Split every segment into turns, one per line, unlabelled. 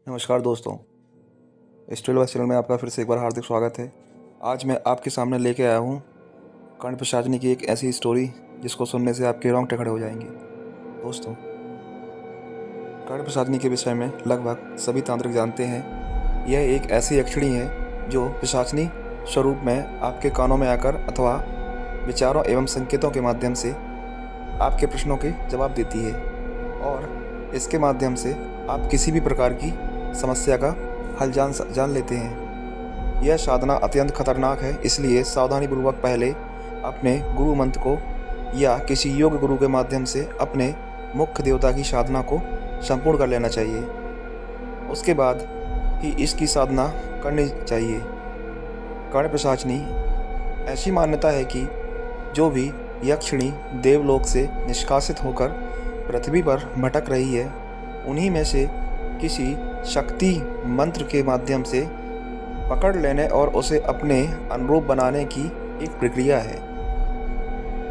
नमस्कार दोस्तों, स्टोरी बस चैनल में आपका फिर से एक बार हार्दिक स्वागत है। आज मैं आपके सामने लेके आया हूँ कर्ण पिशाचिनी की एक ऐसी स्टोरी जिसको सुनने से आपके रोंगटे खड़े हो जाएंगे। दोस्तों, कर्ण पिशाचिनी के विषय में लगभग सभी तांत्रिक जानते हैं। यह एक ऐसी यक्षिणी है जो पिशाचिनी स्वरूप में आपके कानों में आकर अथवा विचारों एवं संकेतों के माध्यम से आपके प्रश्नों के जवाब देती है और इसके माध्यम से आप किसी भी प्रकार की समस्या का हल जान लेते हैं। यह साधना अत्यंत खतरनाक है, इसलिए सावधानीपूर्वक पहले अपने गुरु मंत्र को या किसी योग गुरु के माध्यम से अपने मुख्य देवता की साधना को संपूर्ण कर लेना चाहिए। उसके बाद ही इसकी साधना करनी चाहिए। कर्ण पिशाचिनी ऐसी मान्यता है कि जो भी यक्षिणी देवलोक से निष्कासित होकर पृथ्वी पर भटक रही है, उन्हीं में से किसी शक्ति मंत्र के माध्यम से पकड़ लेने और उसे अपने अनुरूप बनाने की एक प्रक्रिया है।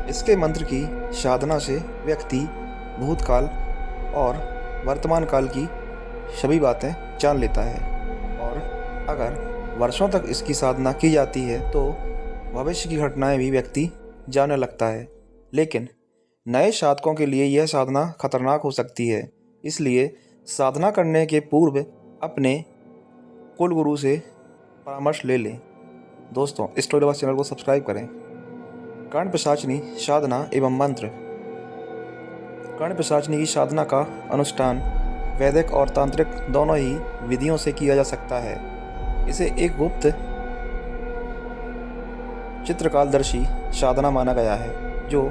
इसके मंत्र की साधना से व्यक्ति भूतकाल और वर्तमान काल की सभी बातें जान लेता है और अगर वर्षों तक इसकी साधना की जाती है तो भविष्य की घटनाएं भी व्यक्ति जानने लगता है। लेकिन नए साधकों के लिए यह साधना खतरनाक हो सकती है, इसलिए साधना करने के पूर्व अपने कुल गुरु से परामर्श ले लें। दोस्तों, स्टोरी बस चैनल को सब्सक्राइब करें। कर्ण पिशाचिनी साधना एवं मंत्र। कर्ण पिशाचिनी की साधना का अनुष्ठान वैदिक और तांत्रिक दोनों ही विधियों से किया जा सकता है। इसे एक गुप्त चित्रकालदर्शी साधना माना गया है जो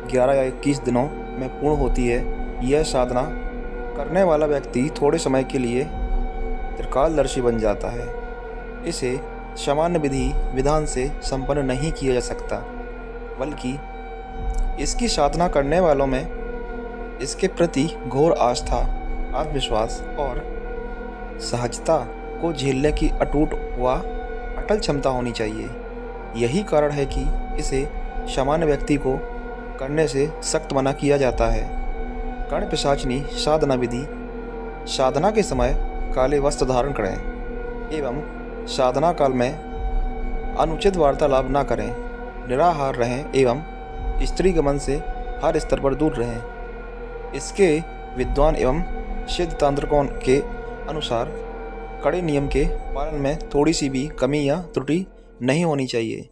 11 या 21 दिनों में पूर्ण होती है। यह साधना करने वाला व्यक्ति थोड़े समय के लिए त्रिकालदर्शी बन जाता है। इसे सामान्य विधि विधान से संपन्न नहीं किया जा सकता, बल्कि इसकी साधना करने वालों में इसके प्रति घोर आस्था, आत्मविश्वास और सहजता को झेलने की अटूट व अटल क्षमता होनी चाहिए। यही कारण है कि इसे सामान्य व्यक्ति को करने से सख्त मना किया जाता है। कर्ण पिशाचिनी साधना विधि। साधना के समय काले वस्त्र धारण करें एवं साधना काल में अनुचित वार्तालाप न करें। निराहार रहें एवं स्त्री गमन से हर स्तर पर दूर रहें। इसके विद्वान एवं सिद्ध तांत्रिकों के अनुसार कड़े नियम के पालन में थोड़ी सी भी कमी या त्रुटि नहीं होनी चाहिए।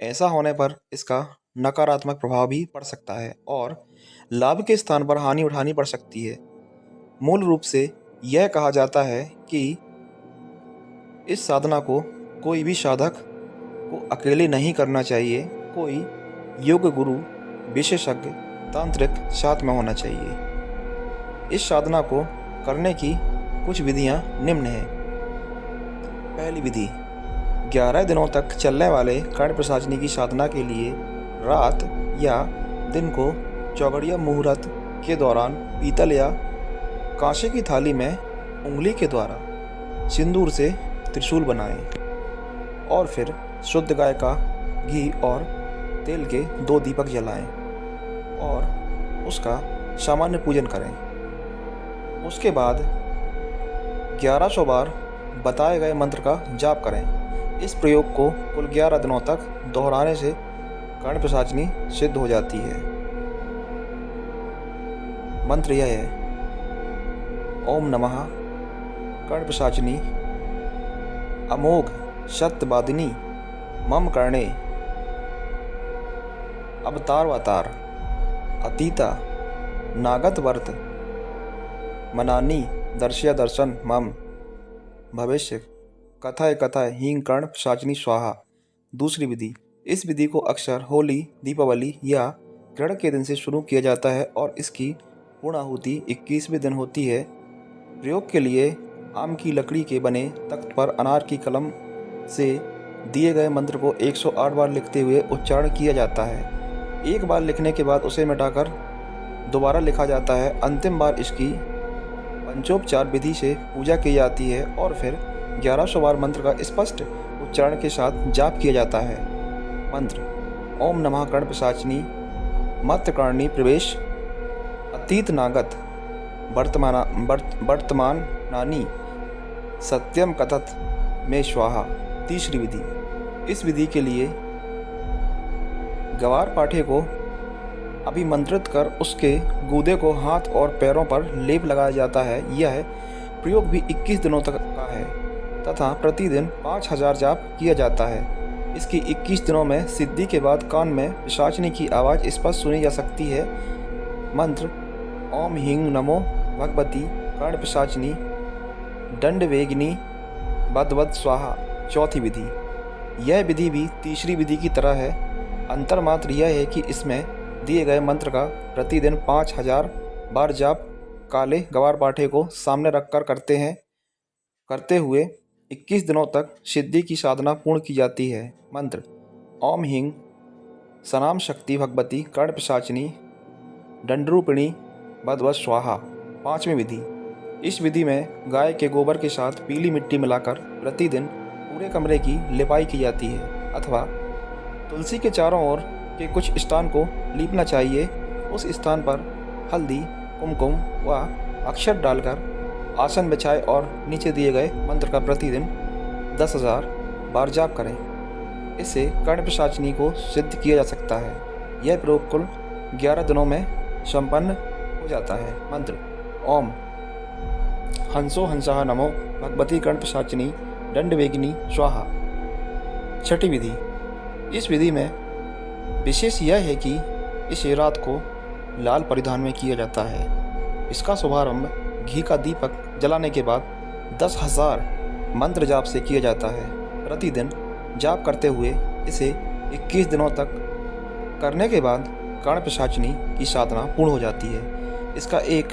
ऐसा होने पर इसका नकारात्मक प्रभाव भी पड़ सकता है और लाभ के स्थान पर हानि उठानी पड़ सकती है। मूल रूप से यह कहा जाता है कि इस साधना को कोई भी साधक को अकेले नहीं करना चाहिए। कोई योग गुरु, विशेषज्ञ, तांत्रिक साथ में होना चाहिए। इस साधना को करने की कुछ विधियां निम्न हैं। पहली विधि, 11 दिनों तक चलने वाले कर्ण पिशाचिनी की साधना के लिए रात या दिन को चौगड़िया मुहूर्त के दौरान पीतल या कांसे की थाली में उंगली के द्वारा सिंदूर से त्रिशूल बनाएं और फिर शुद्ध गाय का घी और तेल के 2 दीपक जलाएं और उसका सामान्य पूजन करें। उसके बाद 1100 बार बताए गए मंत्र का जाप करें। इस प्रयोग को कुल 11 दिनों तक दोहराने से कर्ण पिशाचिनी सिद्ध हो जाती है। मंत्र यह है: ओम नमः कर्ण पिशाचिनी अमोघ सत्यवादिनी मम कर्णे अवतारवतार अतीता नागत वर्त मनानी दर्शय दर्शन मम भविष्य कथाय कथाय हीं कर्ण पिशाचिनी स्वाहा। दूसरी विधि। इस विधि को अक्सर होली, दीपावली या ग्रहण के दिन से शुरू किया जाता है और इसकी पूर्णाहुति 21वें दिन होती है। प्रयोग के लिए आम की लकड़ी के बने तख्त पर अनार की कलम से दिए गए मंत्र को 108 बार लिखते हुए उच्चारण किया जाता है। एक बार लिखने के बाद उसे मिटाकर दोबारा लिखा जाता है। अंतिम बार इसकी पंचोपचार विधि से पूजा की जाती है और फिर 1100 बार मंत्र का स्पष्ट उच्चारण के साथ जाप किया जाता है। मंत्र: ओम नमः कर्ण पिशाचिनी मत्तकर्णी प्रवेश अतीत नागत वर्तमान नानी सत्यम कथत में स्वाहा। तीसरी विधि, इस विधि के लिए गवार पाठे को अभिमंत्रित कर उसके गूदे को हाथ और पैरों पर लेप लगाया जाता है। यह प्रयोग भी 21 दिनों तक का है तथा प्रतिदिन 5000 जाप किया जाता है। इसकी 21 दिनों में सिद्धि के बाद कान में पिशाचिनी की आवाज़ स्पष्ट सुनी जा सकती है। मंत्र ओम ह्रीं नमो भगवती कर्ण पिशाचिनी दंडवेगिनी बदवद स्वाहा। चौथी विधि, यह विधि भी तीसरी विधि की तरह है। अंतर मात्र यह है कि इसमें दिए गए मंत्र का प्रतिदिन 5000 बार जाप काले गवार पाठे को सामने रखकर करते हुए 21 दिनों तक सिद्धि की साधना पूर्ण की जाती है। मंत्र ओम ह्रीं सनाम शक्ति भगवती कर्ण पिशाचिनी दंडरूपिणी बदवद स्वाहा। पांचवी विधि, इस विधि में गाय के गोबर के साथ पीली मिट्टी मिलाकर प्रतिदिन पूरे कमरे की लिपाई की जाती है अथवा तुलसी के चारों ओर के कुछ स्थान को लीपना चाहिए। उस स्थान पर हल्दी, कुमकुम व अक्षर डालकर आसन बिछाए और नीचे दिए गए मंत्र का प्रतिदिन 10,000 बार जाप करें। इससे कर्ण पिशाचिनी को सिद्ध किया जा सकता है। यह प्रयोग कुल 11 दिनों में संपन्न हो जाता है। मंत्र ओम हंसो हंसः नमो भगवती कर्ण पिशाचिनी दंडवेगिनी स्वाहा। छठी विधि, इस विधि में विशेष यह है कि इसे रात को लाल परिधान में किया जाता है। इसका शुभारंभ घी का दीपक जलाने के बाद 10,000 मंत्र जाप से किया जाता है। प्रतिदिन जाप करते हुए इसे 21 दिनों तक करने के बाद कर्ण पिशाचिनी की साधना पूर्ण हो जाती है। इसका एक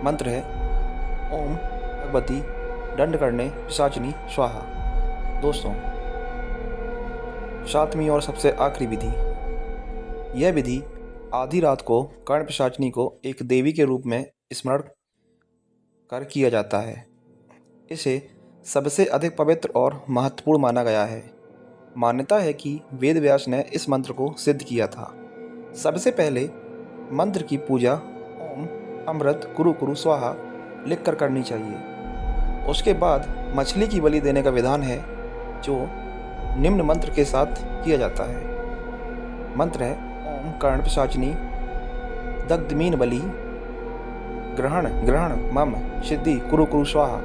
मंत्र है ओम भगवती दंडकर्णे पिशाचिनी स्वाहा। दोस्तों, सातवीं और सबसे आखिरी विधि, यह विधि आधी रात को कर्ण पिशाचिनी को एक देवी के रूप में स्मरण कर किया जाता है। इसे सबसे अधिक पवित्र और महत्वपूर्ण माना गया है। मान्यता है कि वेद व्यास ने इस मंत्र को सिद्ध किया था। सबसे पहले मंत्र की पूजा ओम अमृत कुरु कुरु स्वाहा लिखकर करनी चाहिए। उसके बाद मछली की बलि देने का विधान है जो निम्न मंत्र के साथ किया जाता है। मंत्र है ओम कर्ण पिशाचिनी दग्धमीन बलि ग्रहण ग्रहण मम सिद्धि कुरु कुरु स्वाहा।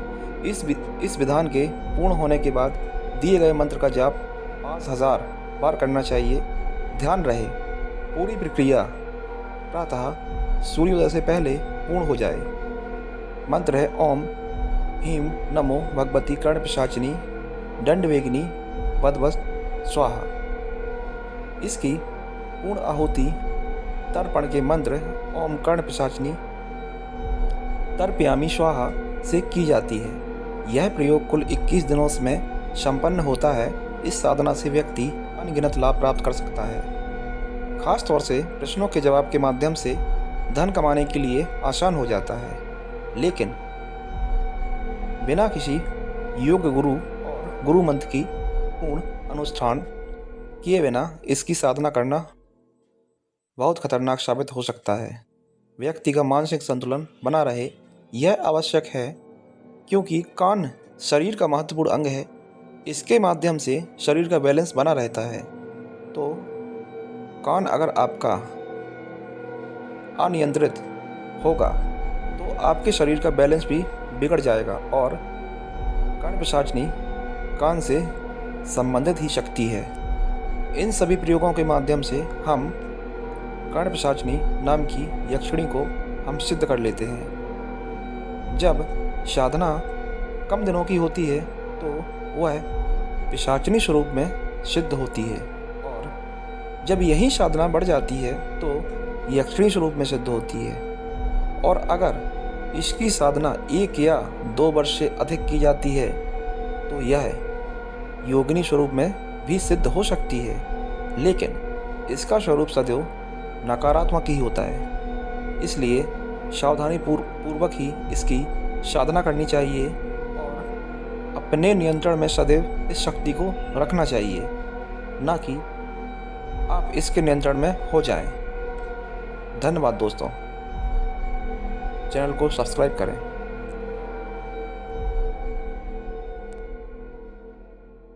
इस विधान के पूर्ण होने के बाद दिए गए मंत्र का जाप 5000 बार करना चाहिए। ध्यान रहे पूरी प्रक्रिया प्रातः सूर्योदय से पहले पूर्ण हो जाए। मंत्र है ओम ह्रीं नमो भगवती कर्ण पिशाचिनी दंडवेगिनी बदवद स्वाहा। इसकी पूर्ण आहुति तर्पण के मंत्र ओम कर्ण पिशाचिनी तर्पयामी स्वाहा से की जाती है। यह प्रयोग कुल 21 दिनों में संपन्न होता है। इस साधना से व्यक्ति अनगिनत लाभ प्राप्त कर सकता है। खास तौर से प्रश्नों के जवाब के माध्यम से धन कमाने के लिए आसान हो जाता है, लेकिन बिना किसी योग गुरु और गुरु मंत्र की पूर्ण अनुष्ठान किए बिना इसकी साधना करना बहुत खतरनाक साबित हो सकता है। व्यक्ति का मानसिक संतुलन बना रहे यह आवश्यक है, क्योंकि कान शरीर का महत्वपूर्ण अंग है। इसके माध्यम से शरीर का बैलेंस बना रहता है। तो कान अगर आपका अनियंत्रित होगा तो आपके शरीर का बैलेंस भी बिगड़ जाएगा और कर्ण पिशाचिनी कान से संबंधित ही शक्ति है। इन सभी प्रयोगों के माध्यम से हम कर्ण पिशाचिनी नाम की यक्षिणी को हम सिद्ध कर लेते हैं। जब साधना कम दिनों की होती है तो वह पिशाचिनी स्वरूप में सिद्ध होती है, और जब यही साधना बढ़ जाती है तो यक्षिणी स्वरूप में सिद्ध होती है। और अगर इसकी साधना 1 या 2 वर्ष से अधिक की जाती है तो यह योगिनी स्वरूप में भी सिद्ध हो सकती है, लेकिन इसका स्वरूप सदैव नकारात्मक ही होता है। इसलिए सावधानी पूर्वक ही इसकी साधना करनी चाहिए और अपने नियंत्रण में सदैव इस शक्ति को रखना चाहिए, ना कि आप इसके नियंत्रण में हो जाएं। धन्यवाद दोस्तों, चैनल को सब्सक्राइब करें।